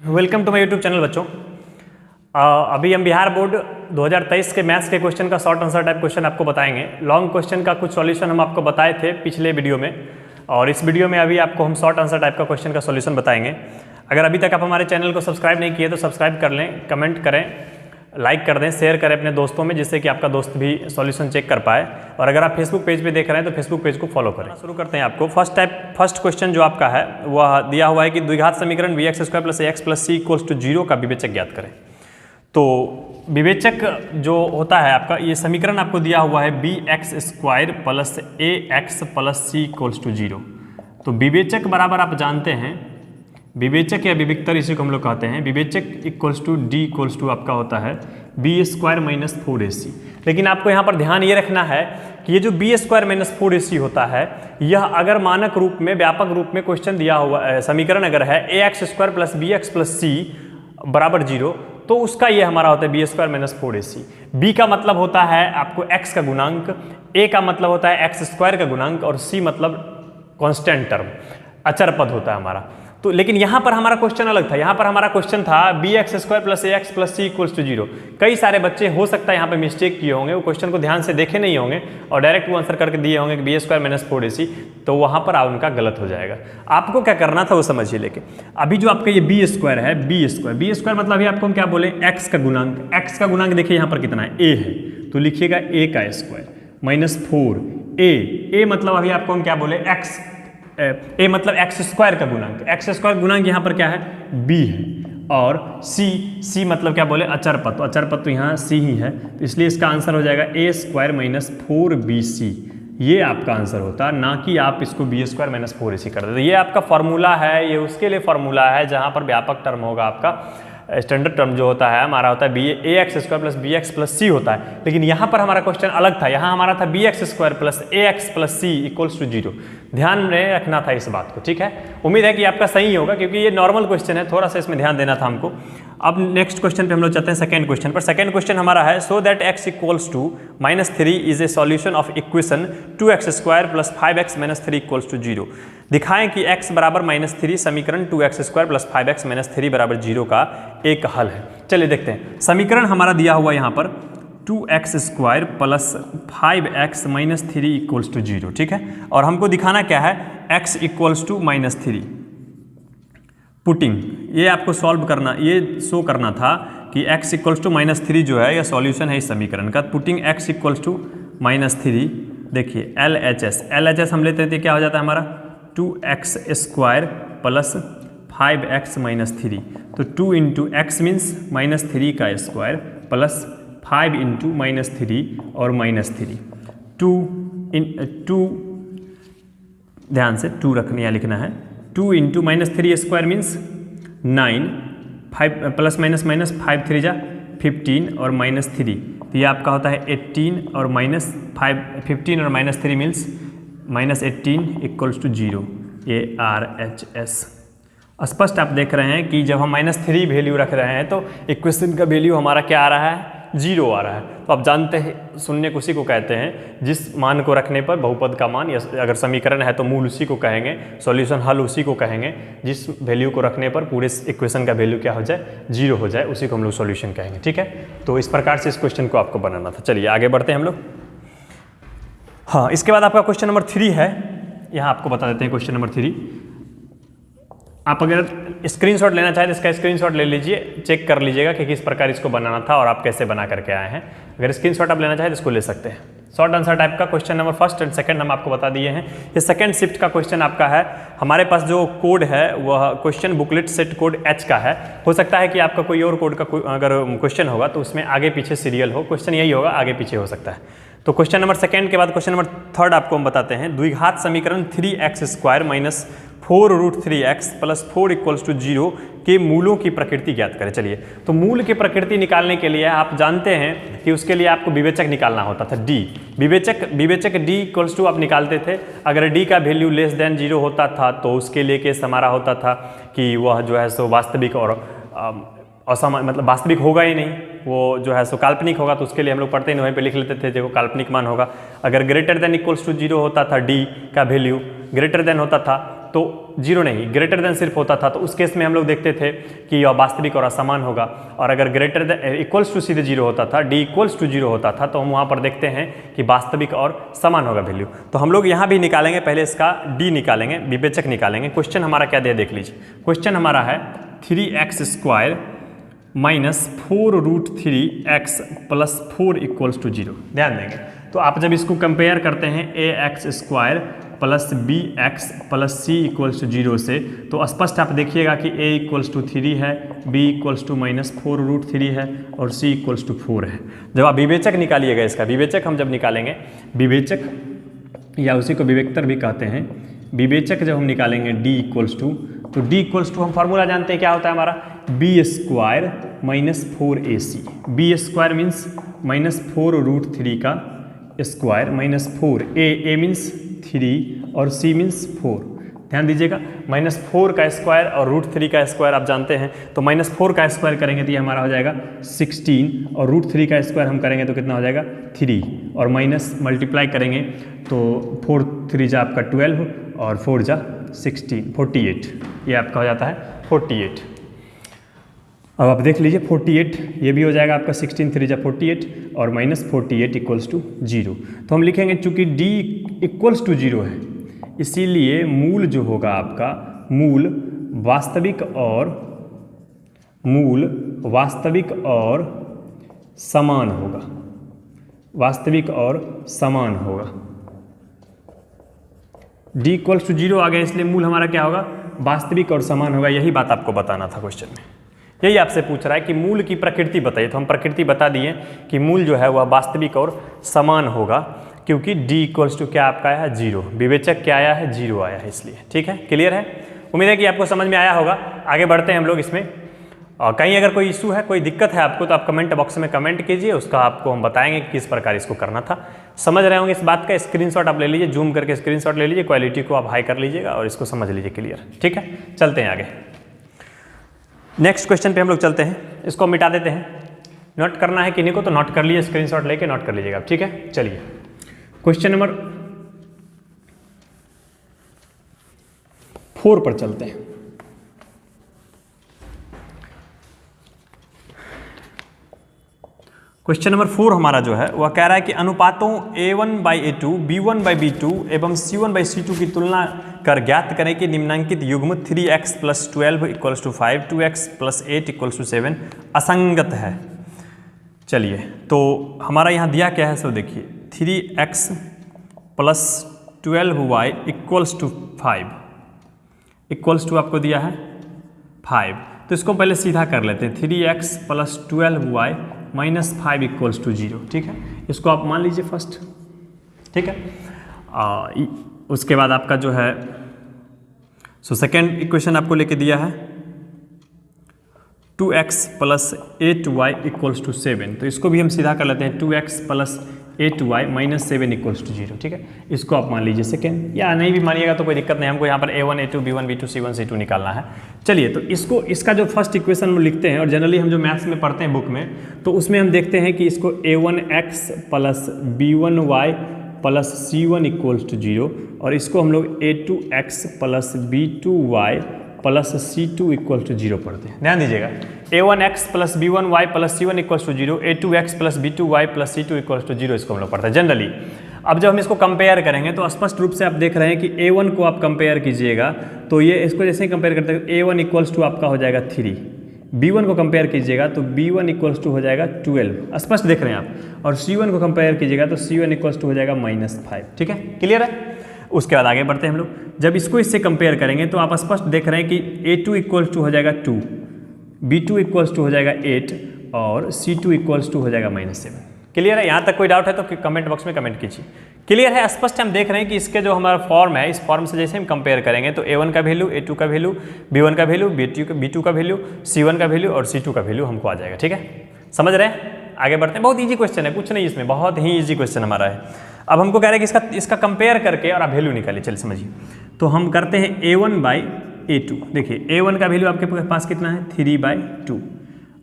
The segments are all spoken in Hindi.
Welcome to my YouTube channel बच्चों। अभी हम बिहार बोर्ड 2023 के मैथ्स के क्वेश्चन का शॉर्ट आंसर टाइप क्वेश्चन आपको बताएंगे। लॉन्ग क्वेश्चन का कुछ सॉल्यूशन हम आपको बताए थे पिछले वीडियो में, और इस वीडियो में अभी आपको हम शॉर्ट आंसर टाइप का क्वेश्चन का सॉल्यूशन बताएंगे। अगर अभी तक आप हमारे चैनल को सब्सक्राइब नहीं किए तो सब्सक्राइब कर लें, कमेंट करें, लाइक कर दें, शेयर करें अपने दोस्तों में, जिससे कि आपका दोस्त भी सॉल्यूशन चेक कर पाए। और अगर आप फेसबुक पेज पे देख रहे हैं तो फेसबुक पेज को फॉलो करें। शुरू करते हैं। आपको फर्स्ट क्वेश्चन जो आपका है वह दिया हुआ है कि द्विघात समीकरण bx square plus ax plus c equals to 0 का विवेचक ज्ञात करें। तो विवेचक जो होता है आपका, ये समीकरण आपको दिया हुआ है bx square plus ax plus c equals to 0। तो विवेचक बराबर आप जानते हैं, विवेचक या विविक्तर इसी को हम लोग कहते हैं। विवेचक equals to d equals to आपका होता है बी स्क्वायर माइनस 4ac। लेकिन आपको यहाँ पर ध्यान ये रखना है कि ये जो बी स्क्वायर माइनस 4ac होता है, यह अगर मानक रूप में, व्यापक रूप में क्वेश्चन दिया हुआ समीकरण अगर है ax square plus bx plus c बराबर 0, तो उसका ये हमारा होता है B square minus 4ac। B का मतलब होता है आपको x का गुणांक, a का मतलब होता है x स्क्वायर का गुणांक, और c मतलब कांस्टेंट टर्म, अचर पद होता है हमारा। तो लेकिन यहाँ पर हमारा क्वेश्चन अलग था। यहाँ पर हमारा क्वेश्चन था bx square plus ax plus c equals to 0। कई सारे बच्चे हो सकता है यहाँ पे मिस्टेक किए होंगे, वो क्वेश्चन को ध्यान से देखे नहीं होंगे और डायरेक्ट वो आंसर करके दिए होंगे कि बी स्क्वायर माइनस 4ac, तो वहाँ पर उनका गलत हो जाएगा। आपको क्या करना था वो समझिए। लेके अभी जो आपका ये बी स्क्वायर है, बी स्क्वायर मतलब अभी आपको हम क्या बोले, एक्स का गुणांक। एक्स का गुणांक देखिए यहाँ पर कितना है, a है, तो लिखिएगा a का स्क्वायर माइनस 4a मतलब अभी आपको हम क्या बोले, x a मतलब एक्स स्क्वायर का गुणांक। एक्स स्क्वायर गुणांक यहाँ पर क्या है, b है, और c मतलब क्या बोले, अचर पद। तो अचर पद तो यहाँ c ही है, तो इसलिए इसका आंसर हो जाएगा a स्क्वायर माइनस 4bc। ये आपका आंसर होता, ना कि आप इसको बी स्क्वायर माइनस 4ac कर देते। ये आपका फॉर्मूला है, ये उसके लिए फॉर्मूला है जहाँ पर व्यापक टर्म होगा आपका। स्टैंडर्ड टर्म जो होता है हमारा होता है ax square plus bx plus c होता है। लेकिन यहाँ पर हमारा क्वेश्चन अलग था। यहाँ हमारा था bx square plus ax plus c equals to 0। ध्यान में रखना था इस बात को, ठीक है। उम्मीद है कि आपका सही होगा, क्योंकि ये नॉर्मल क्वेश्चन है, थोड़ा सा इसमें ध्यान देना था हमको। अब नेक्स्ट क्वेश्चन पे हम लोग चलते हैं, सेकंड क्वेश्चन पर। सेकंड क्वेश्चन हमारा है, so that x equals to -3 is a solution of equation 2x square plus 5x minus 3 equals to 0। दिखाएं कि x बराबर -3 समीकरण 2x square plus 5x minus 3 बराबर 0 का एक हल है। चलिए देखते हैं। समीकरण हमारा दिया हुआ यहाँ पर 2x square plus 5x minus 3 equals to 0, ठीक है। और हमको दिखाना क्या है, x इक्वल्स टू -3 पुटिंग, ये आपको सॉल्व करना, ये शो करना था कि x इक्वल्स टू -3 जो है यह सॉल्यूशन है इस समीकरण का। पुटिंग x इक्वल्स टू -3, देखिए LHS हम लेते थे, क्या हो जाता है हमारा 2x square plus 5x minus 3। तो 2 इंटू एक्स मीन्स -3 का स्क्वायर प्लस 5 इंटू -3 और -3, 2 ध्यान से 2 रखने या लिखना है। 2 into -3 square means 9, 5 plus minus 5 3 जा 15 और -3, तो ये आपका होता है 18 और -15 और -3 मीन्स -18 इक्वल्स टू 0। ये RHS स्पष्ट आप देख रहे हैं कि जब हम -3 वैल्यू रख रहे हैं तो इक्वेशन का वैल्यू हमारा क्या आ रहा है, 0 आ रहा है। तो आप जानते हैं, शून्य उसी को कहते हैं जिस मान को रखने पर बहुपद का मान, या अगर समीकरण है तो मूल उसी को कहेंगे, सॉल्यूशन हल उसी को कहेंगे। जिस वैल्यू को रखने पर पूरे इक्वेशन का वैल्यू क्या हो जाए, 0 हो जाए, उसी को हम लोग सॉल्यूशन कहेंगे, ठीक है। तो इस प्रकार से इस क्वेश्चन को आपको बनाना था। चलिए आगे बढ़ते हैं हम लोग। हाँ, इसके बाद आपका क्वेश्चन नंबर 3 है, यहाँ आपको बता देते हैं क्वेश्चन नंबर 3। आप अगर स्क्रीनशॉट लेना चाहें तो इसका स्क्रीनशॉट ले लीजिए, चेक कर लीजिएगा कि किस प्रकार इसको बनाना था और आप कैसे बना करके आए हैं। अगर स्क्रीनशॉट आप लेना चाहें तो इसको ले सकते हैं। शॉर्ट आंसर टाइप का question number first and second हम आपको बता दिए हैं। ये सेकंड शिफ्ट का क्वेश्चन आपका है। हमारे पास जो कोड है वह question booklet set code H का है। हो सकता है कि आपका कोई और कोड का अगर क्वेश्चन होगा तो उसमें आगे पीछे सीरियल हो, क्वेश्चन यही होगा, आगे पीछे हो सकता है। तो क्वेश्चन नंबर सेकंड के बाद क्वेश्चन नंबर थर्ड आपको हम बताते हैं। द्विघात समीकरण 3x square minus 4√3x plus 4 equals to 0 के मूलों की प्रकृति ज्ञात करें। चलिए, तो मूल की प्रकृति निकालने के लिए आप जानते हैं कि उसके लिए आपको विवेचक निकालना होता था, d। विवेचक d इक्वल्स टू आप निकालते थे। अगर d का वैल्यू लेस देन 0 होता था तो उसके लिए केस हमारा होता था कि वह जो है सो वास्तविक और असामान्य, मतलब वास्तविक होगा ही नहीं, वो जो है सो काल्पनिक होगा। तो उसके लिए हम लोग पढ़ते ही वहीं पे लिख लेते थे जो काल्पनिक मान होगा। अगर ग्रेटर देन इक्वल्स टू 0 होता था, d का वैल्यू ग्रेटर देन होता था, तो 0 नहीं, ग्रेटर देन सिर्फ होता था, तो उस केस में हम लोग देखते थे कि यह वास्तविक और असमान होगा। और अगर ग्रेटर देन इक्वल्स टू सीधे 0 होता था, डी इक्वल्स टू 0 होता था, तो हम वहाँ पर देखते हैं कि वास्तविक और समान होगा वैल्यू। तो हम लोग यहाँ भी निकालेंगे, पहले इसका डी निकालेंगे, विवेचक निकालेंगे। क्वेश्चन हमारा क्या दिया देख लीजिए। क्वेश्चन हमारा है 3x² minus 4√3x plus 4 equals to 0। ध्यान देंगे, तो आप जब इसको कंपेयर करते हैं ax² plus bx plus c equals to 0 से, तो स्पष्ट आप देखिएगा कि a इक्वल्स टू 3 है, b इक्वल्स टू माइनस 4√3 है और c इक्वल्स टू 4 है। जब आप विवेचक निकालिएगा, इसका विवेचक हम जब निकालेंगे, विवेचक या उसी को विवेक्तर भी कहते हैं, विवेचक जब हम निकालेंगे d इक्वल्स टू, तो d इक्वल्स टू हम फार्मूला जानते हैं क्या होता है हमारा, b² minus 4ac। b² means minus 4√3 का स्क्वायर माइनस 4, a मीन्स 3 और c मीन्स 4। ध्यान दीजिएगा, माइनस 4 का स्क्वायर और √3 का स्क्वायर आप जानते हैं, तो माइनस 4 का स्क्वायर करेंगे तो ये हमारा हो जाएगा 16 और √3 का स्क्वायर हम करेंगे तो कितना हो जाएगा 3 और माइनस मल्टीप्लाई करेंगे तो 4 3 जा आपका 12 और 4 जा 16, 48, ये आपका हो जाता है 48। अब आप देख लीजिए 48, ये भी हो जाएगा आपका 16 3 जा 48 और माइनस 48 इक्वल्स टू 0। तो हम लिखेंगे चूंकि d इक्वल्स टू 0 है, इसीलिए मूल जो होगा आपका, मूल वास्तविक और समान होगा, वास्तविक और समान होगा। d इक्वल्स टू 0 आ गया, इसलिए मूल हमारा क्या होगा, वास्तविक और समान होगा। यही बात आपको बताना था क्वेश्चन में, यही आपसे पूछ रहा है कि मूल की प्रकृति बताइए, तो हम प्रकृति बता दिए कि मूल जो है वह वास्तविक और समान होगा, क्योंकि d इक्वल्स टू क्या आपका आया है 0, विवेचक क्या आया है 0 आया है, इसलिए। ठीक है, क्लियर है, उम्मीद है कि आपको समझ में आया होगा। आगे बढ़ते हैं हम लोग इसमें, और कहीं अगर कोई इशू है, कोई दिक्कत है आपको, तो आप कमेंट बॉक्स में कमेंट कीजिए, उसका आपको हम बताएंगे कि किस प्रकार इसको करना था। समझ रहे होंगे इस बात का, स्क्रीनशॉट आप ले लीजिए, जूम करके स्क्रीनशॉट ले लीजिए, क्वालिटी को आप हाई कर लीजिएगा और इसको समझ लीजिए क्लियर। ठीक है, चलते हैं आगे, नेक्स्ट क्वेश्चन पे हम लोग चलते हैं। इसको मिटा देते हैं, नोट करना है किन्हीं को तो नोट कर लीजिए, स्क्रीनशॉट लेके नोट कर लीजिएगा। ठीक है, चलिए क्वेश्चन नंबर 4 पर चलते हैं। क्वेश्चन नंबर 4 हमारा जो है वह कह रहा है कि अनुपातों a1/a2, b1/b2 एवं c1/c2 की तुलना कर ज्ञात करें कि निम्नांकित युग्म 3x + 12 = 5, 2x + 8 = 7 असंगत है। चलिए, तो हमारा यहाँ दिया क्या है, सो देखिए 3x + 12y = 5 इक्वल्स टू आपको दिया है 5, तो इसको पहले सीधा कर लेते हैं। 3x + 12y - 5 = 0। ठीक है, इसको आप मान लीजिए फर्स्ट। ठीक है, उसके बाद आपका जो है सो सेकेंड इक्वेशन आपको लेके दिया है 2x + 8y = 7, तो इसको भी हम सीधा कर लेते हैं 2x + 8y - 7 = 0। ठीक है, इसको आप मान लीजिए सेकेंड, या नहीं भी मानिएगा तो कोई दिक्कत नहीं, हमको यहाँ पर a1 a2 b1 b2 c1 c2 निकालना है। चलिए, तो इसको इसका जो फर्स्ट इक्वेशन हम लिखते हैं, और जनरली हम जो मैथ्स में पढ़ते हैं बुक में, तो उसमें हम देखते हैं कि इसको a1x + b1y + c1 = 0, और इसको हम लोग a2x + b2y + c2 = 0 पढ़ते हैं। ध्यान दीजिएगा, a1x + b1y + c1 = 0, a2x + b2y + c2 = 0, इसको हम लोग पढ़ते हैं जनरली। अब जब हम इसको कंपेयर करेंगे तो स्पष्ट रूप से आप देख रहे हैं कि a1 को आप कंपेयर कीजिएगा, तो ये इसको जैसे ही कंपेयर करते हैं a1 = आपका हो जाएगा 3, b1 को कंपेयर कीजिएगा तो b1 = हो जाएगा 12, स्पष्ट देख रहे हैं आप, और c1 को कंपेयर कीजिएगा तो c1 = हो जाएगा -5। ठीक है, क्लियर है। उसके बाद आगे बढ़ते हैं हम लोग, जब इसको इससे कंपेयर करेंगे तो आप स्पष्ट देख रहे हैं कि a2 = हो जाएगा 2, b2 = हो जाएगा 8 और c2 = हो जाएगा -7। क्लियर है, यहाँ तक कोई डाउट है तो कमेंट बॉक्स में कमेंट कीजिए। क्लियर है, स्पष्ट हम देख रहे हैं कि इसके जो हमारा फॉर्म है, इस फॉर्म से जैसे हम कंपेयर करेंगे तो a1 का वैल्यू, a2 का वैल्यू, b1 का वैल्यू, b2 का वैल्यू, c1 का वैल्यू और c2 का वैल्यू हमको आ जाएगा। ठीक है, समझ रहे हैं, आगे बढ़ते हैं। बहुत ईजी क्वेश्चन है, कुछ नहीं इसमें, बहुत ही ईजी क्वेश्चन हमारा है। अब हमको कह रहे हैं कि इसका कंपेयर करके और आप वैल्यू निकालिए। चलिए समझिए, तो हम करते हैं a1/a2। देखिए a1 का वैल्यू आपके पास कितना है 3/2,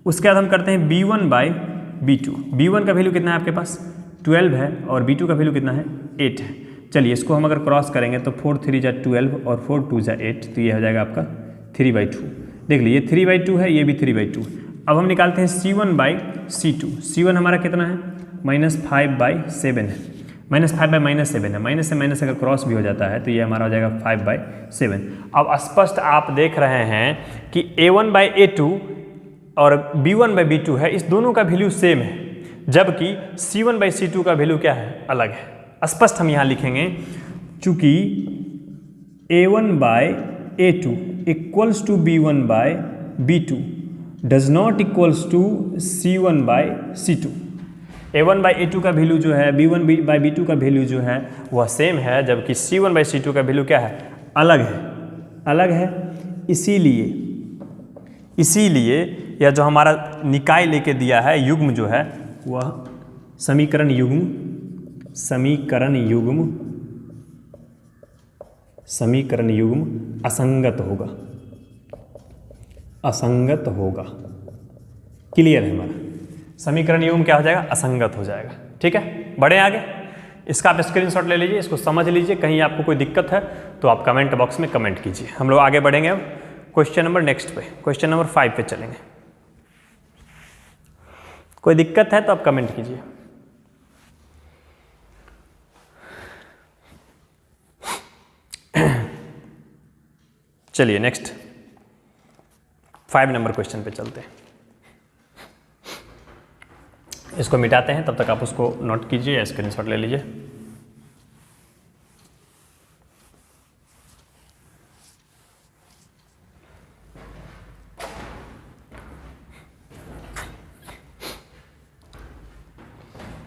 उसके बाद हम करते हैं b1/b2। b1 का वैल्यू कितना है आपके पास 12 है और b2 का वैल्यू कितना है 8 है, चलिए इसको हम अगर क्रॉस करेंगे तो 4 3 जा 12 और 4 2 जा 8, तो ये हो जाएगा आपका 3/2। देख लीजिए 3/2 है, ये भी 3/2। अब हम निकालते हैं C1/C2। C1 हमारा कितना है -5/7 है, -5/-7 है, माइनस से माइनस अगर क्रॉस भी हो जाता है तो ये हमारा हो जाएगा 5/7। अब स्पष्ट आप देख रहे हैं कि A1/A2 और B1/B2 है, इस दोनों का वैल्यू सेम है, जबकि C1/C2 का वैल्यू क्या है, अलग है। स्पष्ट हम यहाँ लिखेंगे चूंकि A1/A2 equals to B1/B2 does not equals to C1/C2। A1/A2 का वैल्यू जो है B1/B2 का वैल्यू जो है वह सेम है, जबकि C1/C2 का वैल्यू क्या है, अलग है। इसीलिए यह जो हमारा निकाय लेके दिया है युग्म जो है वह समीकरण युग्म असंगत होगा। क्लियर है हमारा, समीकरण युग्म क्या हो जाएगा, असंगत हो जाएगा। ठीक है, बढ़े आगे। इसका आप स्क्रीनशॉट ले लीजिए, इसको समझ लीजिए, कहीं आपको कोई दिक्कत है तो आप कमेंट बॉक्स में कमेंट कीजिए। हम लोग आगे बढ़ेंगे अब क्वेश्चन नंबर नेक्स्ट पे, क्वेश्चन नंबर 5 पे चलेंगे। कोई दिक्कत है तो आप कमेंट कीजिए। चलिए नेक्स्ट 5 नंबर क्वेश्चन पे चलते हैं। इसको मिटाते हैं, तब तक आप उसको नोट कीजिए या स्क्रीनशॉट ले लीजिए।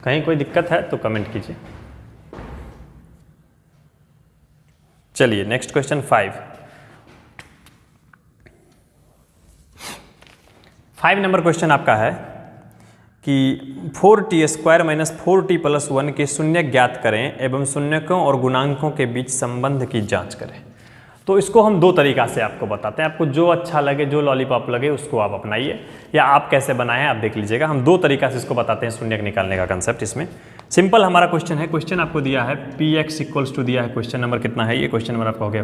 कहीं कोई दिक्कत है तो कमेंट कीजिए। चलिए नेक्स्ट क्वेश्चन 5 नंबर क्वेश्चन आपका है कि 4t² - 4t + 1 के शून्यक ज्ञात करें एवं शून्यकों और गुणांकों के बीच संबंध की जांच करें। तो इसको हम दो तरीका से आपको बताते हैं, आपको जो अच्छा लगे, जो लॉलीपॉप लगे उसको आप अपनाइए, या आप कैसे बनाएं आप देख लीजिएगा। हम दो तरीका से इसको बताते हैं शून्यक निकालने का कंसेप्ट। इसमें सिंपल हमारा क्वेश्चन है, क्वेश्चन आपको दिया है Px = दिया है, क्वेश्चन नंबर कितना है, ये क्वेश्चन नंबर आपका हो गया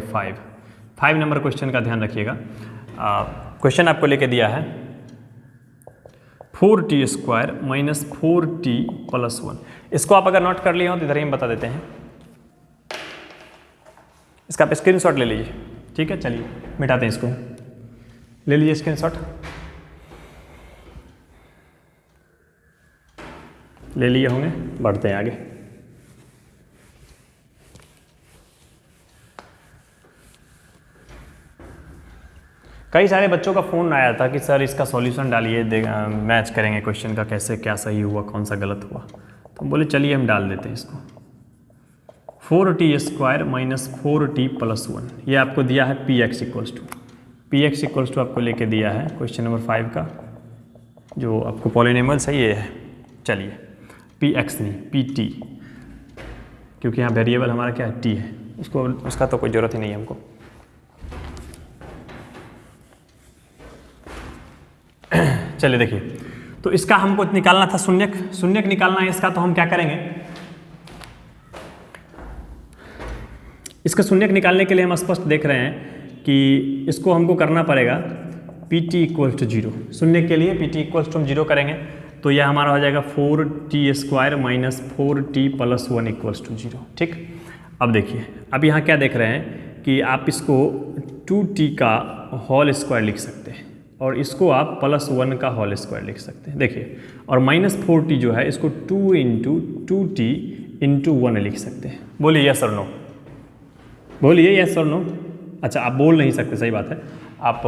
5 नंबर क्वेश्चन का ध्यान रखिएगा। क्वेश्चन आपको लेके दिया है 4t² - 4t + 1। इसको आप अगर नोट कर लिए हो तो इधर ही हम बता देते हैं, इसका आप स्क्रीनशॉट ले लीजिए। ठीक है, चलिए मिटाते हैं इसको, ले लीजिए स्क्रीनशॉट, ले लिए होंगे। बढ़ते हैं आगे। कई सारे बच्चों का फ़ोन आया था कि सर इसका सॉल्यूशन डालिए, मैच करेंगे क्वेश्चन का, कैसे क्या सही हुआ, कौन सा गलत हुआ। तो हम बोले चलिए हम डाल देते हैं इसको। 4t² - 4t + 1, ये आपको दिया है Px = आपको लेके दिया है क्वेश्चन नंबर 5 का, जो आपको पॉलिनोमियल्स है ये है। चलिए Px नहीं Pt, क्योंकि यहाँ वेरिएबल हमारा क्या है, t है, उसका तो कोई ज़रूरत ही नहीं है हमको। चलिए देखिए, तो इसका हमको निकालना था शून्यक निकालना है इसका। तो हम क्या करेंगे, इसका शून्यक निकालने के लिए हम स्पष्ट देख रहे हैं कि इसको हमको करना पड़ेगा Pt = 0। शून्य के लिए Pt = हम 0 करेंगे तो यह हमारा हो जाएगा 4t² - 4t + 1 = 0। ठीक, अब देखिए, अब यहाँ क्या देख रहे हैं कि आप इसको 2t का होल स्क्वायर लिख सकते हैं और इसको आप +1 का होल स्क्वायर लिख सकते हैं। देखिए, और -4t जो है इसको 2 × 2t × 1 लिख सकते हैं। बोलिए यस और नो, बोलिए यस और नो। अच्छा, आप बोल नहीं सकते, सही बात है, आप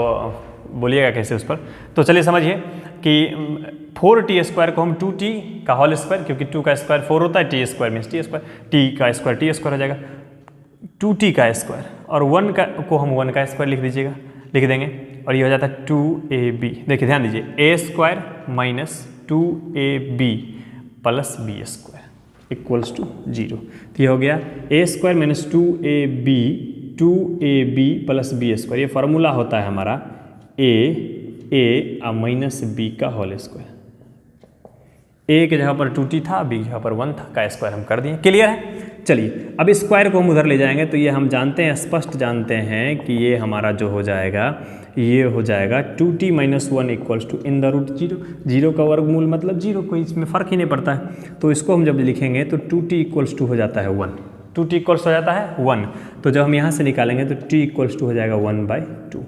बोलिएगा कैसे उस पर। तो चलिए समझिए कि 4t² को हम 2t का होल स्क्वायर, क्योंकि 2 का स्क्वायर 4 होता है, t² मीन्स t², t का स्क्वायर t² हो जाएगा, 2t का स्क्वायर, और 1 का को हम 1 का स्क्वायर लिख देंगे, और ये हो जाता है 2ab। देखिए ध्यान दीजिए, a² - 2ab + b² = 0। तो ये हो गया a² - 2ab + b²। ये फार्मूला होता है हमारा a - b का होल स्क्वायर। a के जगह पर 2t था, b की जगह पर 1 था, का स्क्वायर हम कर दिए। क्लियर है? चलिए अब स्क्वायर को हम उधर ले जाएंगे तो ये हम जानते हैं, स्पष्ट जानते हैं कि ये हमारा जो हो जाएगा, ये हो जाएगा 2t - 1 equals to in the root 0। 0 का वर्गमूल मतलब 0, कोई इसमें फ़र्क ही नहीं पड़ता है। तो इसको हम जब लिखेंगे तो 2t इक्वल्स टू हो जाता है 1, 2t इक्वल्स हो जाता है 1। तो जब हम यहाँ से निकालेंगे तो t इक्वल्स टू हो जाएगा 1/2।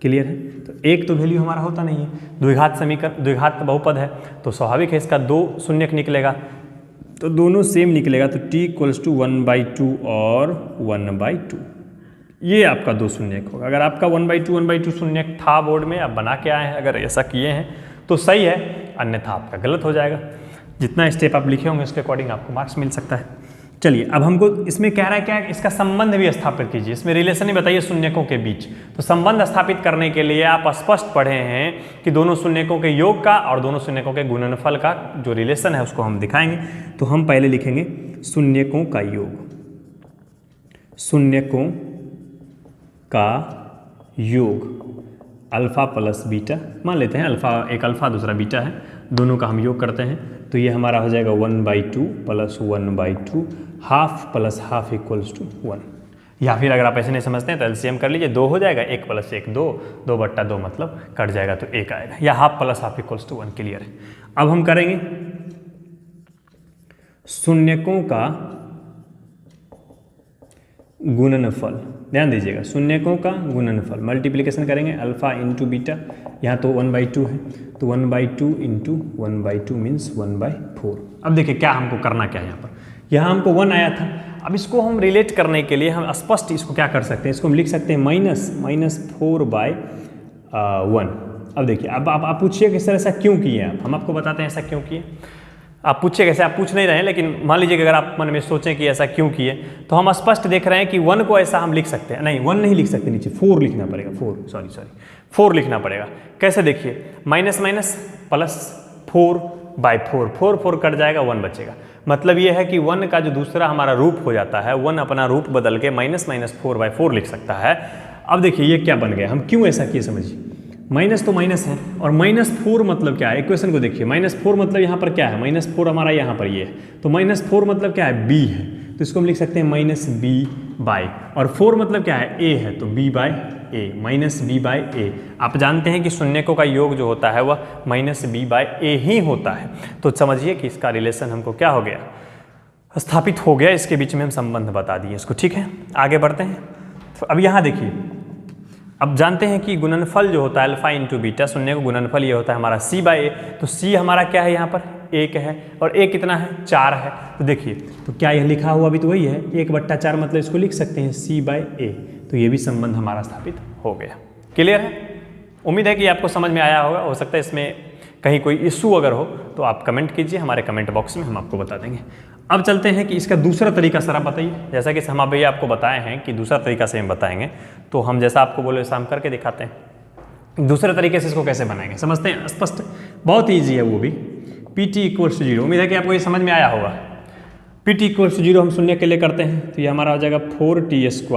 क्लियर है? तो एक तो वैल्यू हमारा होता नहीं है, द्विघात समीकरण, द्विघात बहुपद है तो स्वाभाविक है इसका 2 शून्यक निकलेगा, तो दोनों सेम निकलेगा। तो t इक्वल्स टू 1/2 और 1/2, ये आपका 2 शून्यक होगा। अगर आपका 1/2 शून्यक था बोर्ड में, आप बना के आए हैं, अगर ऐसा किए हैं तो सही है, अन्यथा आपका गलत हो जाएगा। जितना स्टेप आप लिखे होंगे उसके अकॉर्डिंग आपको मार्क्स मिल सकता है। चलिए अब हमको इसमें कह रहा है क्या, इसका संबंध भी स्थापित कीजिए, इसमें रिलेशन ही बताइए शून्यकों के बीच। तो संबंध स्थापित करने के लिए आप स्पष्ट पढ़े हैं कि दोनों शून्यकों के योग का और दोनों शून्यकों के गुणनफल का जो रिलेशन है उसको हम दिखाएंगे। तो हम पहले लिखेंगे शून्यकों का योग, शून्यकों का योग अल्फा प्लस बीटा, मान लेते हैं अल्फा, एक अल्फा दूसरा बीटा है, दोनों का हम योग करते हैं तो ये हमारा हो जाएगा 1/2 + 1/2, half plus half equals to 1। या फिर अगर आप ऐसे नहीं समझते हैं तो एलसीएम कर लीजिए, 2 हो जाएगा, 1 + 1 2, 2/2 मतलब कट जाएगा तो 1 आएगा, या half plus half equals to 1। Clear है? अब हम करेंगे शून्यकों का गुणनफल, ध्यान दीजिएगा, शून्यकों का गुणनफल, मल्टीप्लिकेशन करेंगे अल्फा इंटू बीटा, यहाँ तो 1/2 है तो 1/2 इंटू 1/2 मीन्स 1/4। अब देखिए क्या हमको करना क्या है, यहाँ हमको 1 आया था। अब इसको हम रिलेट करने के लिए हम स्पष्ट इसको क्या कर सकते हैं, इसको हम लिख सकते हैं -4/1। अब देखिए, अब आप पूछिए कि सर ऐसा क्यों किए आप, हम आपको बताते हैं ऐसा क्यों किए। आप पूछिए कैसे, आप पूछ नहीं रहे हैं, लेकिन मान लीजिए कि अगर आप मन में सोचें कि ऐसा क्यों किए, तो हम स्पष्ट देख रहे हैं कि 1 को ऐसा हम लिख सकते हैं, नहीं 1 नहीं लिख सकते, नीचे 4 लिखना पड़ेगा, 4 लिखना पड़ेगा। कैसे देखिए, माइनस प्लस 4/4, 4 कट जाएगा, 1 बचेगा। मतलब ये है कि 1 का जो दूसरा हमारा रूप हो जाता है, 1 अपना रूप बदल के -4/4 लिख सकता है। अब देखिए ये क्या बन गया, हम क्यों ऐसा किए समझिए। माइनस तो माइनस है और -4 मतलब क्या है, इक्वेशन को देखिए, -4 मतलब यहाँ पर क्या है, -4 हमारा यहाँ पर ये है, तो -4 मतलब क्या है, b है, तो इसको हम लिख सकते हैं -b/, और 4 मतलब क्या है, a है, तो b/a, -b/a। आप जानते हैं कि शून्यकों का योग जो होता है वह -b/a ही होता है। तो समझिए कि इसका रिलेशन हमको क्या हो गया, स्थापित हो गया, इसके बीच में हम संबंध बता दिए इसको। ठीक है, आगे बढ़ते हैं। तो अब यहाँ देखिए, अब जानते हैं कि गुणनफल जो होता है अल्फा इंटू बीटा, शून्य को गुणनफल ये होता है हमारा c/a। तो c हमारा क्या है, यहाँ पर 1 है और a कितना है, 4 है। तो देखिए, तो क्या यह लिखा हुआ भी तो वही है, 1/4 मतलब इसको लिख सकते हैं c/a। तो ये भी संबंध हमारा स्थापित हो गया। क्लियर है? उम्मीद है कि आपको समझ में आया होगा। हो सकता है इसमें कहीं कोई इशू अगर हो तो आप कमेंट कीजिए, हमारे कमेंट बॉक्स में हम आपको बता देंगे। अब चलते हैं कि इसका दूसरा तरीका सर आप बताइए। जैसा कि हम अभी आपको बताए हैं कि दूसरा तरीका से हम बताएंगे, तो हम जैसा आपको बोले वैसा हम करके दिखाते हैं। दूसरे तरीके से इसको कैसे बनाएंगे समझते हैं, स्पष्ट, बहुत ईजी है वो भी। pt = 0, उम्मीद है कि आपको ये समझ में आया होगा। pt = 0 हम शून्य के लिए करते हैं, तो ये हमारा हो जाएगा 4t² -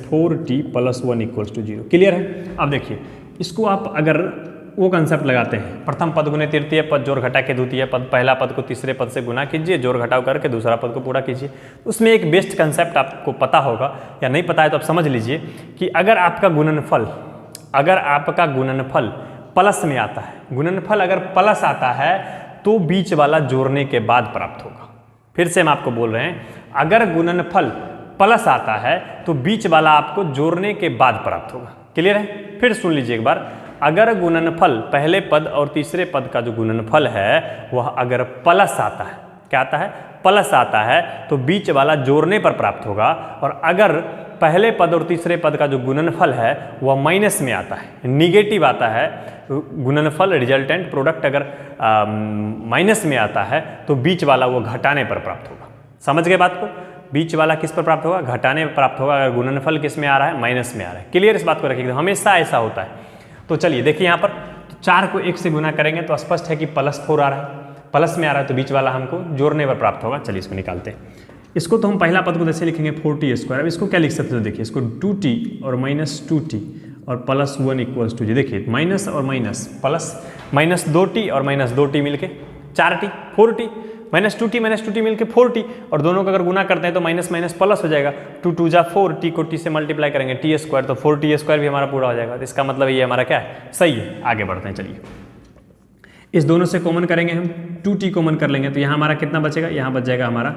4t + 1 = 0। क्लियर है? अब देखिए, इसको आप अगर वो कंसेप्ट लगाते हैं, प्रथम पद गुने तृतीय पद, जोड़ घटा के द्वितीय पद, पहला पद को तीसरे पद से गुना कीजिए, जोड़ घटाव करके दूसरा पद को पूरा कीजिए। उसमें एक बेस्ट कंसेप्ट आपको पता होगा, या नहीं पता है तो आप समझ लीजिए कि अगर आपका गुणनफल प्लस में आता है, गुणनफल अगर प्लस आता है तो बीच वाला जोड़ने के बाद प्राप्त होगा। फिर से हम आपको बोल रहे हैं, अगर गुणनफल प्लस आता है तो बीच वाला आपको जोड़ने के बाद प्राप्त होगा। क्लियर है? फिर सुन लीजिए एक बार, अगर गुणनफल पहले पद और तीसरे पद का जो गुणनफल है वह अगर प्लस आता है, क्या आता है, प्लस आता है, तो बीच वाला जोड़ने पर प्राप्त होगा। और अगर पहले पद और तीसरे पद का जो गुणनफल है वह माइनस में आता है, निगेटिव आता है, गुणनफल रिजल्टेंट प्रोडक्ट अगर माइनस में आता है तो बीच वाला वो घटाने पर प्राप्त होगा। समझ गए बात को? बीच वाला किस पर प्राप्त होगा, घटाने पर प्राप्त होगा, अगर गुणनफल किस में आ रहा है, माइनस में आ रहा है। क्लियर? इस बात को रखिएगा, हमेशा ऐसा होता है। तो चलिए देखिए यहाँ पर 4 को 1 से गुना करेंगे तो स्पष्ट है कि +4 आ रहा है, प्लस में आ रहा है तो बीच वाला हमको जोड़ने पर प्राप्त होगा। चलिए इसको निकालते हैं। इसको तो हम पहला पद को जैसे लिखेंगे 4t²। अब इसको क्या लिख सकते हो, देखिए इसको 2t और -2t और +1 = 0। देखिए माइनस और माइनस प्लस, -2t और -2t मिलके 4t 4t -2t -2t मिलकर 4t, और दोनों का अगर गुना करते हैं तो माइनस माइनस प्लस हो जाएगा, 2 2 जा 4, t को t से मल्टीप्लाई करेंगे t², तो 4t² भी हमारा पूरा हो जाएगा। तो इसका मतलब ये हमारा क्या है, सही है। आगे बढ़ते हैं, चलिए इस दोनों से कॉमन करेंगे हम, 2t कॉमन कर लेंगे तो यहाँ हमारा कितना बचेगा, यहाँ बच जाएगा हमारा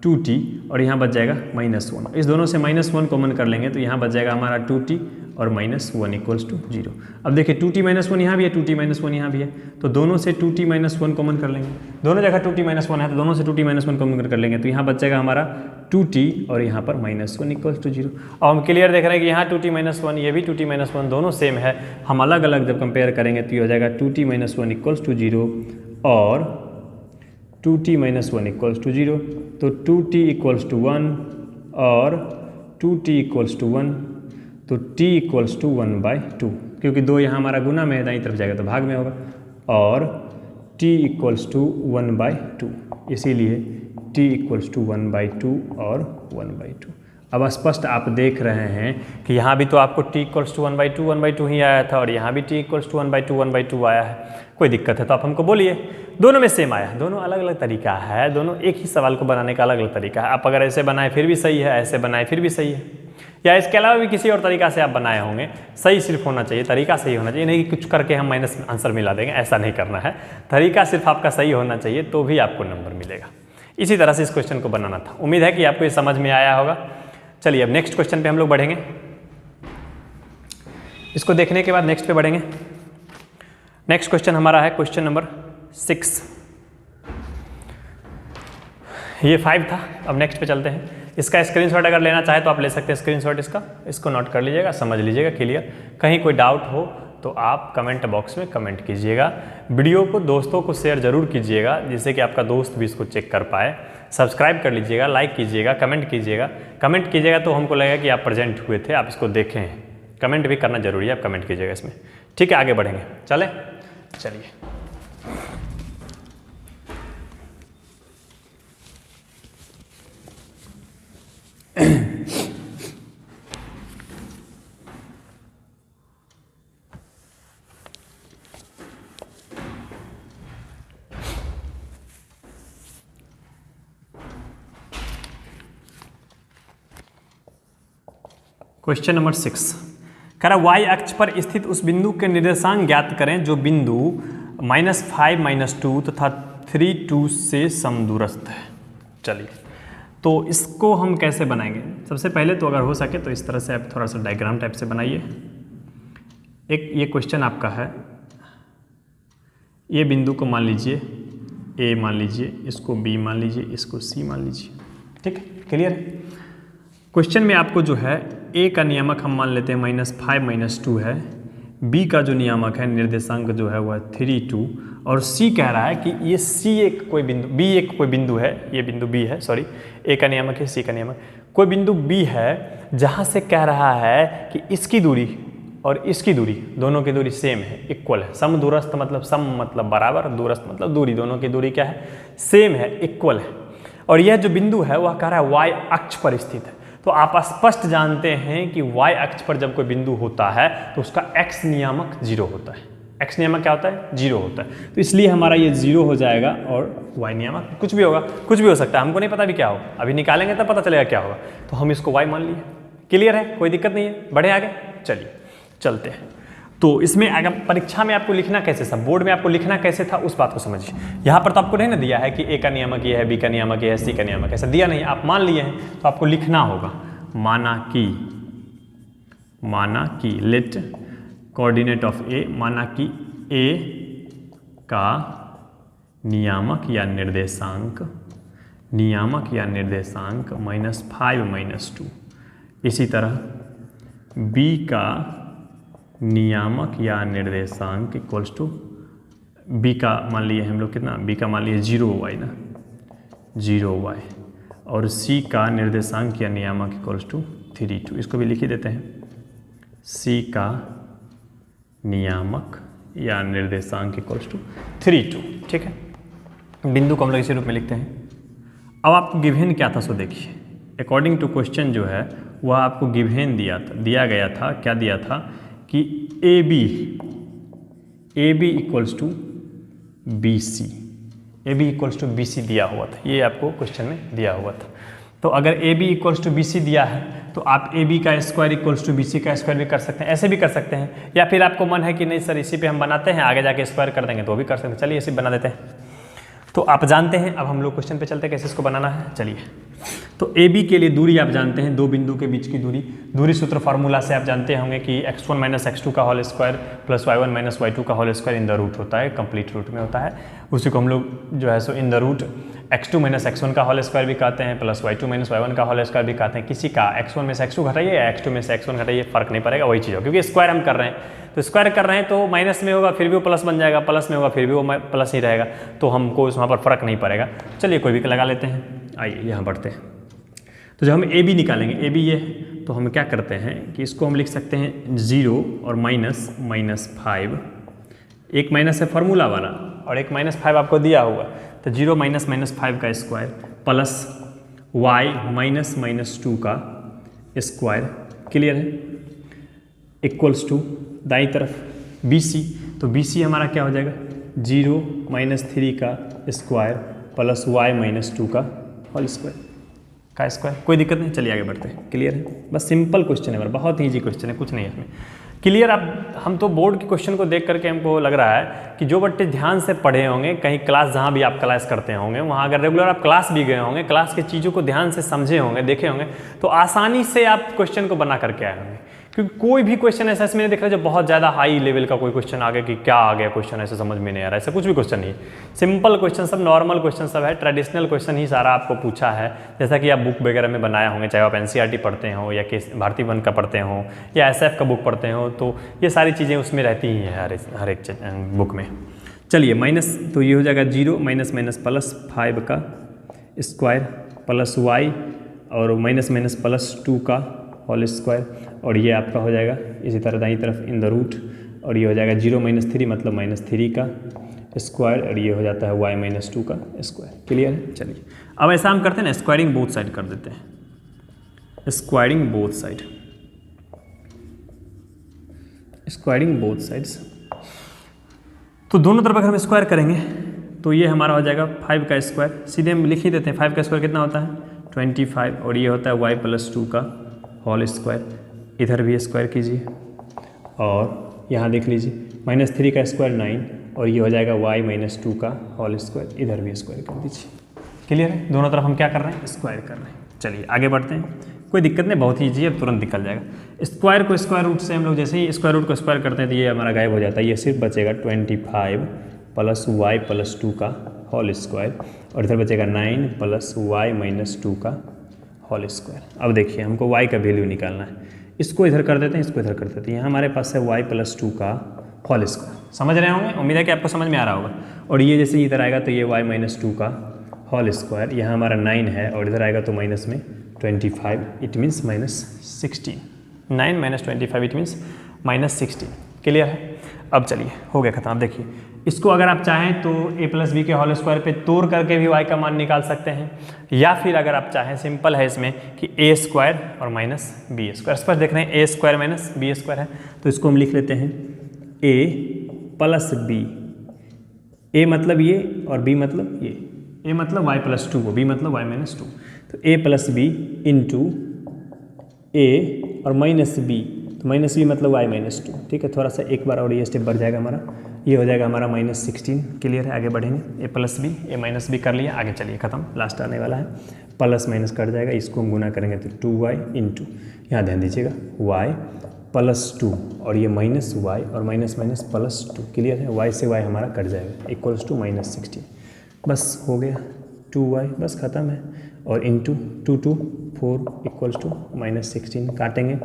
2t और यहाँ बच जाएगा -1। इस दोनों से -1 कॉमन कर लेंगे तो यहाँ बच जाएगा हमारा 2t और -1 = 0। अब देखिए 2t -1 यहाँ भी है, 2t -1 यहाँ भी है, तो दोनों से 2t -1 कॉमन कर लेंगे। दोनों जगह 2t -1 है तो दोनों से 2t -1 कॉमन कर लेंगे तो यहाँ बच जाएगा हमारा 2t और यहाँ पर -1 = 0। अब हम क्लियर देख रहे हैं कि यहाँ 2t -1, ये भी 2t -1 दोनों सेम है। हम अलग अलग जब कंपेयर करेंगे तो ये हो जाएगा 2t -1 = 0 और 2t -1 = 0, तो 2t = 1 और 2t = 1, तो t = 1/2, क्योंकि 2 यहाँ हमारा गुना में है, दाईं तरफ जाएगा तो भाग में होगा, और t = 1/2, इसीलिए t = 1/2 और 1/2। अब स्पष्ट आप देख रहे हैं कि यहाँ भी तो आपको t = 1/2 ही आया था और यहाँ भी t = 1/2 आया है। कोई दिक्कत है तो आप हमको बोलिए। दोनों में सेम आया है, दोनों अलग अलग तरीका है, दोनों एक ही सवाल को बनाने का अलग अलग तरीका है। आप अगर ऐसे बनाए फिर भी सही है, ऐसे बनाए फिर भी सही है, या इसके अलावा भी किसी और तरीका से आप बनाए होंगे, सही सिर्फ होना चाहिए, तरीका सही होना चाहिए, नहीं कि कुछ करके हम माइनस आंसर मिला देंगे, ऐसा नहीं करना है। तरीका सिर्फ आपका सही होना चाहिए तो भी आपको नंबर मिलेगा। इसी तरह से इस क्वेश्चन को बनाना था। उम्मीद है कि आपको ये समझ में आया होगा। चलिए अब नेक्स्ट क्वेश्चन पे हम लोग बढ़ेंगे। इसको देखने के बाद नेक्स्ट पे बढ़ेंगे। नेक्स्ट क्वेश्चन हमारा है क्वेश्चन नंबर 6। ये 5 था, अब नेक्स्ट पे चलते हैं। इसका स्क्रीनशॉट अगर लेना चाहे तो आप ले सकते हैं स्क्रीनशॉट इसका, इसको नोट कर लीजिएगा, समझ लीजिएगा क्लियर। कहीं कोई डाउट हो तो आप कमेंट बॉक्स में कमेंट कीजिएगा। वीडियो को दोस्तों को शेयर जरूर कीजिएगा जिससे कि आपका दोस्त भी इसको चेक कर पाए। सब्सक्राइब कर लीजिएगा, लाइक कीजिएगा, कमेंट कीजिएगा। कमेंट कीजिएगा तो हमको लगेगा कि आप प्रेजेंट हुए थे, आप इसको देखें हैं। कमेंट भी करना जरूरी है, आप कमेंट कीजिएगा इसमें। ठीक है, आगे बढ़ेंगे, चले चलिए। क्वेश्चन नंबर 6 कह रहा y अक्ष पर स्थित उस बिंदु के निर्देशांक ज्ञात करें जो बिंदु -5 -2 तथा 3 2 से समदूरस्थ है। चलिए तो इसको हम कैसे बनाएंगे। सबसे पहले तो अगर हो सके तो इस तरह से आप थोड़ा सा डायग्राम टाइप से बनाइए। एक ये क्वेश्चन आपका है, ये बिंदु को मान लीजिए A मान लीजिए, इसको B मान लीजिए, इसको C मान लीजिए। ठीक है, क्लियर है। क्वेश्चन में आपको जो है A का नियामक हम मान लेते हैं -5 -2 है, B का जो नियामक है निर्देशांक जो है वह 3 2, और C कह रहा है कि ये C एक कोई बिंदु, B एक कोई बिंदु है, ये बिंदु B है, सॉरी A का नियामक है, C का नियामक, कोई बिंदु B है जहाँ से कह रहा है कि इसकी दूरी और इसकी दूरी, दोनों की दूरी सेम है, इक्वल है। समदूरस्थ मतलब सम मतलब बराबर, दूरस्थ मतलब दूरी, दोनों की दूरी क्या है, सेम है, इक्वल है। और यह जो बिंदु है वह कह रहा है y अक्ष पर स्थित है। तो आप स्पष्ट जानते हैं कि y अक्ष पर जब कोई बिंदु होता है तो उसका x नियामक 0 होता है। x नियामक क्या होता है, 0 होता है। तो इसलिए हमारा ये 0 हो जाएगा और y नियामक कुछ भी होगा, कुछ भी हो सकता है, हमको नहीं पता भी क्या होगा, अभी निकालेंगे तब पता चलेगा क्या होगा। तो हम इसको y मान लिए, क्लियर है, कोई दिक्कत नहीं है। बढ़े आगे, चलिए चलते हैं। तो इसमें अगर परीक्षा में आपको लिखना कैसे, सब बोर्ड में आपको लिखना कैसे था उस बात को समझिए। यहाँ पर तो आपको नहीं ना दिया है कि A का नियामक ये है, B का नियामक ये है, C का नियामक ऐसा दिया नहीं, आप मान लिए हैं तो आपको लिखना होगा माना कि लेट कोऑर्डिनेट ऑफ A, माना कि A का नियामक या निर्देशांक -5 -2, इसी तरह B का नियामक या निर्देशांक इक्वल्स टू B का मान लिए हम लोग कितना, B का मान लिए 0y ना, 0y, और C का निर्देशांक या नियामक इक्वल्स टू 3 2। इसको भी लिख ही देते हैं, C का नियामक या निर्देशांक इक्वल्स टू 3 2। ठीक है, बिंदु को हम लोग इसी रूप में लिखते हैं। अब आपको गिवन क्या था सो देखिए, अकॉर्डिंग टू क्वेश्चन जो है वह आपको गिवन दिया गया था, क्या दिया था कि AB equals to BC, a b equals to b c दिया हुआ था, ये आपको क्वेश्चन में दिया हुआ था। तो अगर a b equals to b c दिया है तो आप ए बी का square equals to b c का स्क्वायर भी कर सकते हैं, ऐसे भी कर सकते हैं, या फिर आपको मन है कि नहीं सर इसी पे हम बनाते हैं आगे जाके स्क्वायर कर देंगे तो भी कर सकते हैं। चलिए इसी बना देते हैं। तो आप जानते हैं, अब हम लोग क्वेश्चन पे चलते हैं कैसे इसको बनाना है। चलिए, तो ए बी के लिए दूरी आप जानते हैं, दो बिंदु के बीच की दूरी सूत्र फार्मूला से आप जानते होंगे कि x1 माइनस x2 का whole square plus y1 minus y2 का whole square in the root होता है, कंप्लीट रूट में होता है। उसी को हम लोग जो है सो in the root x2 minus x1 का होल स्क्वायर भी कहते हैं, प्लस y2 माइनस y1 का होल स्क्वायर भी कहते हैं। किसी का x1 में से x2 घटाइए या x2 में से x1 घटाइए, फर्क नहीं पड़ेगा, वही चीज़ हो, क्योंकि स्क्वायर हम कर रहे हैं। तो स्क्वायर कर रहे हैं तो माइनस में होगा फिर भी वो प्लस बन जाएगा, प्लस में होगा फिर भी वो प्लस ही रहेगा, तो हमको वहाँ पर फर्क नहीं पड़ेगा। चलिए कोई भी लगा लेते हैं। आइए यहाँ बढ़ते हैं। तो जब हम ए बी निकालेंगे, ए बी ये तो हम क्या करते हैं कि इसको हम लिख सकते हैं 0 और -5। एक माइनस है फार्मूला वाला और एक -5 आपको दिया हुआ, तो 0 -5 का स्क्वायर प्लस y -2 का स्क्वायर, क्लियर है, इक्वल्स टू दाईं तरफ BC। तो BC हमारा क्या हो जाएगा 0 -3 का स्क्वायर प्लस y -2 का होल स्क्वायर का स्क्वायर। कोई दिक्कत नहीं, चलिए आगे बढ़ते हैं। क्लियर है, बस सिंपल क्वेश्चन है, बहुत ईजी क्वेश्चन है, कुछ नहीं है इसमें। क्लियर। अब हम तो बोर्ड के क्वेश्चन को देख करके हमको लग रहा है कि जो बच्चे ध्यान से पढ़े होंगे, कहीं क्लास जहाँ भी आप क्लास करते होंगे वहाँ अगर रेगुलर आप क्लास भी गए होंगे, क्लास की चीज़ों को ध्यान से समझे होंगे, देखे होंगे, तो आसानी से आप क्वेश्चन को बना करके आए होंगे। क्योंकि कोई भी क्वेश्चन ऐसा इसमें नहीं दिख रहा जो बहुत ज़्यादा हाई लेवल का कोई क्वेश्चन आ गया कि क्या आ गया क्वेश्चन, ऐसे समझ में नहीं आ रहा, ऐसा कुछ भी क्वेश्चन नहीं है। सिंपल क्वेश्चन सब, नॉर्मल क्वेश्चन सब है, ट्रेडिशनल क्वेश्चन ही सारा आपको पूछा है, जैसा कि आप बुक वगैरह में बनाए होंगे, चाहे आप NCERT पढ़ते हो या भारतीय वन का पढ़ते हो या SF का बुक पढ़ते हो, तो ये सारी चीज़ें उसमें रहती ही हैं हर एक बुक में। चलिए माइनस, तो ये हो जाएगा 0 -+5 का स्क्वायर प्लस y और -+2 का होल स्क्वायर, और ये आपका हो जाएगा इसी तरह दाईं तरफ इन द रूट, और ये हो जाएगा 0 -3 मतलब -3 का स्क्वायर, और ये हो जाता है y -2 का स्क्वायर। क्लियर है। चलिए अब ऐसा हम करते हैं ना, स्क्वायरिंग बोथ साइड कर देते हैं, squaring both side, squaring both sides. तो दोनों तरफ अगर हम स्क्वायर करेंगे तो ये हमारा हो जाएगा 5 का स्क्वायर, सीधे हम लिख ही देते हैं। 5 का स्क्वायर कितना होता है 25, और ये होता है y + 2 का होल स्क्वायर। इधर भी स्क्वायर कीजिए और यहाँ देख लीजिए -3 का स्क्वायर 9, और ये हो जाएगा y -2 का होल स्क्वायर, इधर भी स्क्वायर कर दीजिए। क्लियर है, दोनों तरफ हम क्या कर रहे हैं स्क्वायर कर रहे हैं। चलिए आगे बढ़ते हैं, कोई दिक्कत नहीं, बहुत ही ईजी है, अब तुरंत निकल जाएगा। स्क्वायर को स्क्वायर रूट से हम लोग जैसे ही स्क्वायर रूट को स्क्वायर करते हैं तो ये हमारा गायब हो जाता है, ये सिर्फ बचेगा 25 प्लस y + 2 का होल स्क्वायर, और इधर बचेगा 9 प्लस y -2 का होल स्क्वायर। अब देखिए हमको y का वैल्यू निकालना है, इसको इधर कर देते हैं, इसको इधर कर देते हैं। यहाँ हमारे पास है y + 2 का होल स्क्वायर, समझ रहे होंगे, उम्मीद है कि आपको समझ में आ रहा होगा। और ये जैसे इधर आएगा तो ये y -2 का होल स्क्वायर, यहाँ हमारा 9 है, और इधर आएगा तो माइनस में 25, it means -16। 9 - 25 it means -16। Clear है। अब चलिए हो गया खत्म। अब देखिए इसको अगर आप चाहें तो a + b के होल स्क्वायर पे तोड़ करके भी y का मान निकाल सकते हैं, या फिर अगर आप चाहें, सिंपल है इसमें कि a² और -b²। इस पर देख रहे हैं a² - b² है, तो इसको हम लिख लेते हैं a + b। a मतलब ये और b मतलब ये, a मतलब y + 2 को, b मतलब y -2, तो a + b इंटू a और -b, तो -b मतलब y -2। ठीक है, थोड़ा सा एक बार और ये स्टेप बढ़ जाएगा हमारा, ये हो जाएगा हमारा -16। क्लियर है, आगे बढ़ेंगे। a + b, a - b कर लिया, आगे चलिए खत्म, लास्ट आने वाला है, प्लस माइनस कट जाएगा, इसको हम गुना करेंगे तो 2y इंटू, यहाँ ध्यान दीजिएगा y + 2 और ये -y और माइनस +2। क्लियर है, y से y हमारा कट जाएगा, इक्वल्स टू -16। बस हो गया 2y, बस ख़त्म है, और इंटू 2 2 4 इक्वल्स टू -16। काटेंगे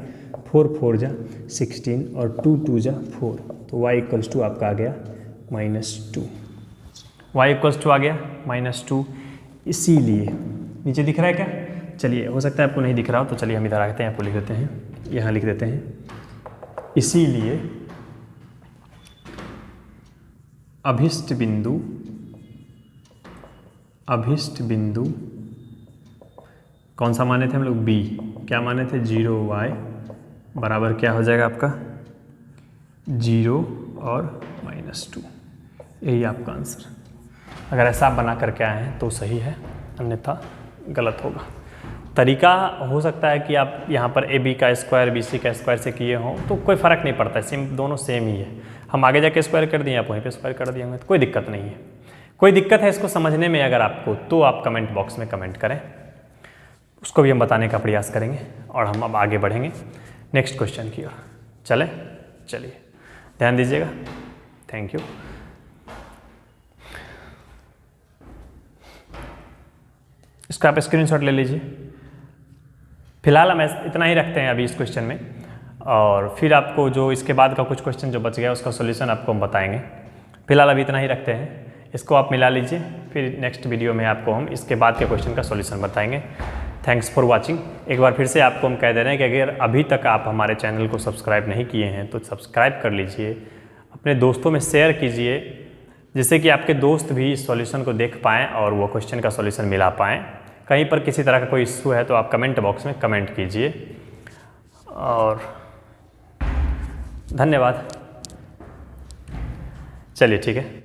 4 4 जा 16 और 2 2 जा 4, तो y इक्वल्स टू आपका आ गया -2। y इक्वल्स टू आ गया -2। इसीलिए नीचे दिख रहा है क्या? चलिए, हो सकता है आपको नहीं दिख रहा हो, तो चलिए हम इधर आते हैं, आपको लिख देते हैं, यहाँ लिख देते हैं, इसीलिए अभिष्ट बिंदु कौन सा माने थे हम लोग? b। क्या माने थे? 0y बराबर क्या हो जाएगा आपका 0 और -2। यही आपका आंसर। अगर ऐसा आप बना करके आए हैं तो सही है, अन्यथा गलत होगा। तरीका हो सकता है कि आप यहाँ पर ए बी का स्क्वायर बी सी का स्क्वायर से किए हों, तो कोई फ़र्क नहीं पड़ता है, सेम दोनों सेम ही है। हम आगे जाके स्क्वायर कर दिए, आप वहीं पे स्क्वायर कर दिए होंगे, तो कोई दिक्कत नहीं है। कोई दिक्कत है इसको समझने में अगर आपको, तो आप कमेंट बॉक्स में कमेंट करें, उसको भी हम बताने का प्रयास करेंगे और हम अब आगे बढ़ेंगे नेक्स्ट क्वेश्चन की ओर। चलिए ध्यान दीजिएगा। Thank you. इसका आप स्क्रीनशॉट ले लीजिए। फिलहाल हम इतना ही रखते हैं अभी इस क्वेश्चन में, और फिर आपको जो इसके बाद का कुछ क्वेश्चन जो बच गया उसका सॉल्यूशन आपको हम बताएंगे। फिलहाल अभी इतना ही रखते हैं, इसको आप मिला लीजिए, फिर नेक्स्ट वीडियो में आपको हम इसके बाद के क्वेश्चन का सॉल्यूशन बताएंगे। Thanks for watching. एक बार फिर से आपको हम कह दे रहे हैं कि अगर अभी तक आप हमारे चैनल को सब्सक्राइब नहीं किए हैं तो सब्सक्राइब कर लीजिए, अपने दोस्तों में शेयर कीजिए, जिससे कि आपके दोस्त भी इस सॉल्यूशन को देख पाएँ और वो क्वेश्चन का सॉल्यूशन मिला पाएँ। कहीं पर किसी तरह का कोई इशू है तो आप कमेंट बॉक्स में कमेंट कीजिए, और धन्यवाद। चलिए ठीक है।